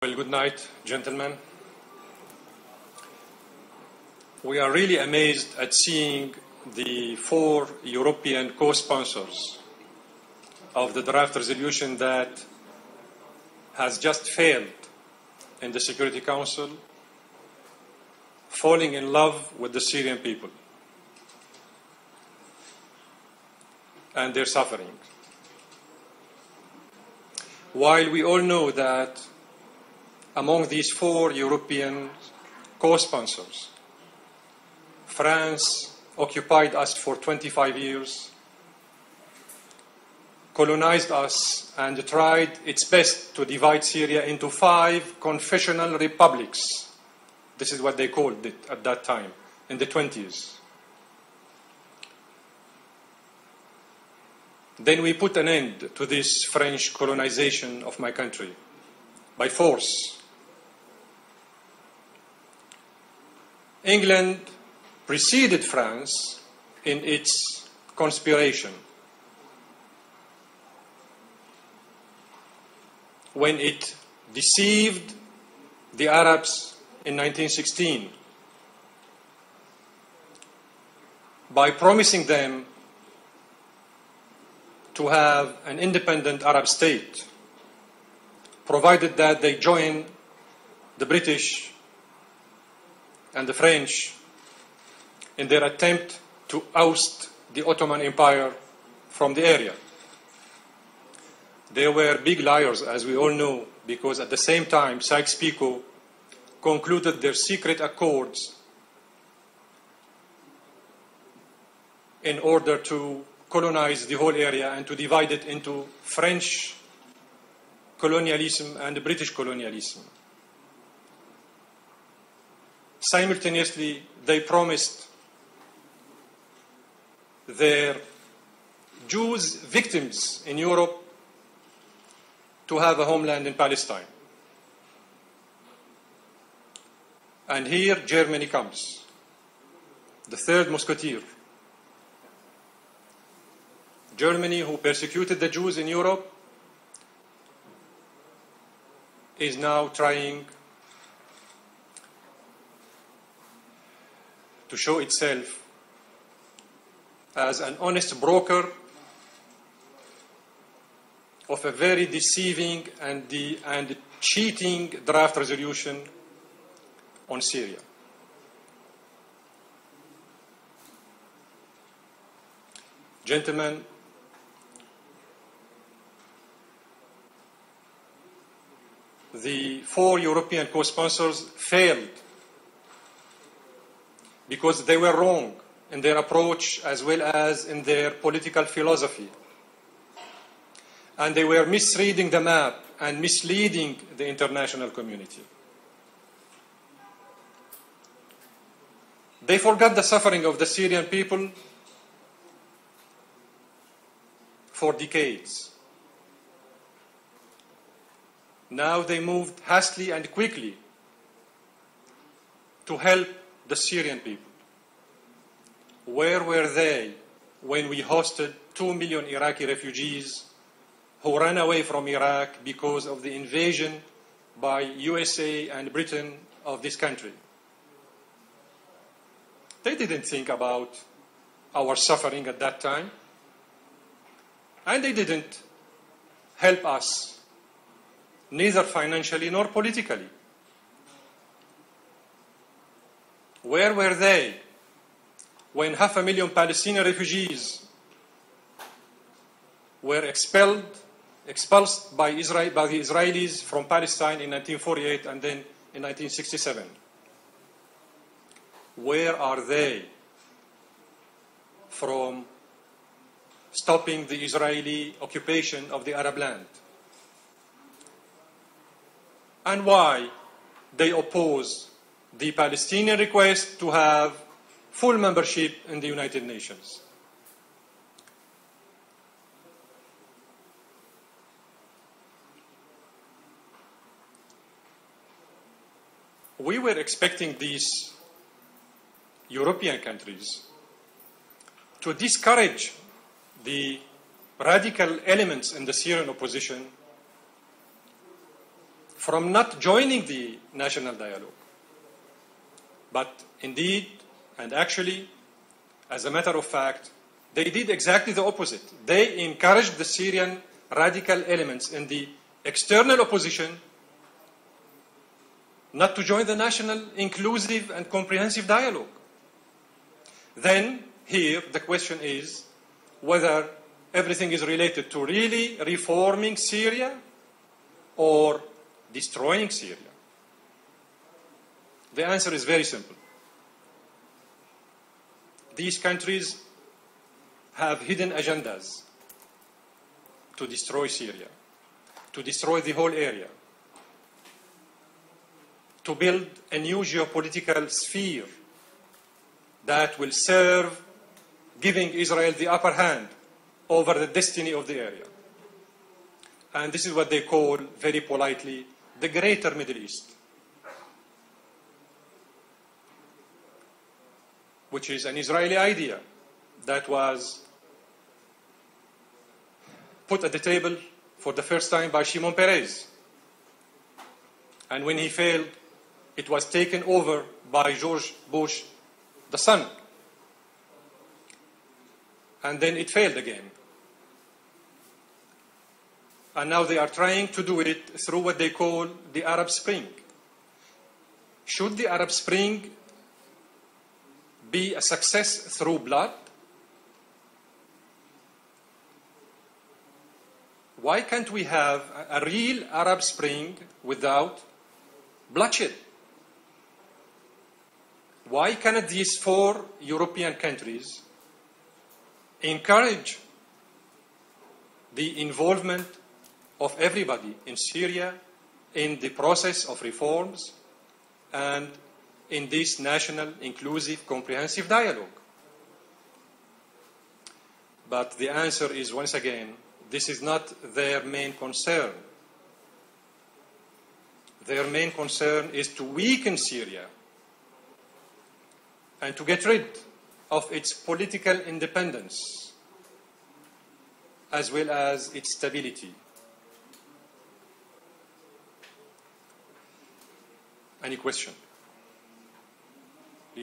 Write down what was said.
Well, good night, gentlemen. We are really amazed at seeing the 4 European co-sponsors of the draft resolution that has just failed in the Security Council falling in love with the Syrian people and their suffering. While we all know that among these 4 European co-sponsors, France occupied us for 25 years, colonized us, and tried its best to divide Syria into 5 confessional republics. This is what they called it at that time, in the 20s. Then we put an end to this French colonization of my country by force. England preceded France in its conspiration when it deceived the Arabs in 1916 by promising them to have an independent Arab state, provided that they join the British and the French in their attempt to oust the Ottoman Empire from the area. They were big liars, as we all know, because at the same time, Sykes-Picot concluded their secret accords in order to colonize the whole area and to divide it into French colonialism and British colonialism. Simultaneously, they promised their Jews victims in Europe to have a homeland in Palestine. And here Germany comes, the third musketeer. Germany, who persecuted the Jews in Europe, is now trying to show itself as an honest broker of a very deceiving and cheating draft resolution on Syria. Gentlemen, the 4 European co-sponsors failed because they were wrong in their approach as well as in their political philosophy. And they were misreading the map and misleading the international community. They forgot the suffering of the Syrian people for decades. Now they moved hastily and quickly to help the Syrian people. Where were they when we hosted 2 million Iraqi refugees who ran away from Iraq because of the invasion by USA and Britain of this country? They didn't think about our suffering at that time, and they didn't help us, neither financially nor politically. Where were they when 500,000 Palestinian refugees were expulsed by the Israelis from Palestine in 1948 and then in 1967? Where are they from stopping the Israeli occupation of the Arab land? And why they oppose the Palestinian request to have full membership in the United Nations? We were expecting these European countries to discourage the radical elements in the Syrian opposition from not joining the national dialogue. But indeed, and actually, as a matter of fact, they did exactly the opposite. They encouraged the Syrian radical elements in the external opposition not to join the national inclusive and comprehensive dialogue. Then, here, the question is whether everything is related to really reforming Syria or destroying Syria. The answer is very simple. These countries have hidden agendas to destroy Syria, to destroy the whole area, to build a new geopolitical sphere that will serve giving Israel the upper hand over the destiny of the area. And this is what they call, very politely, the Greater Middle East, which is an Israeli idea that was put at the table for the first time by Shimon Peres. And when he failed, it was taken over by George Bush, the son. And then it failed again. And now they are trying to do it through what they call the Arab Spring. Should the Arab Spring be a success through blood? Why can't we have a real Arab Spring without bloodshed? Why cannot these 4 European countries encourage the involvement of everybody in Syria in the process of reforms and in this national, inclusive, comprehensive dialogue? But the answer is, once again, this is not their main concern. Their main concern is to weaken Syria and to get rid of its political independence as well as its stability. Any question?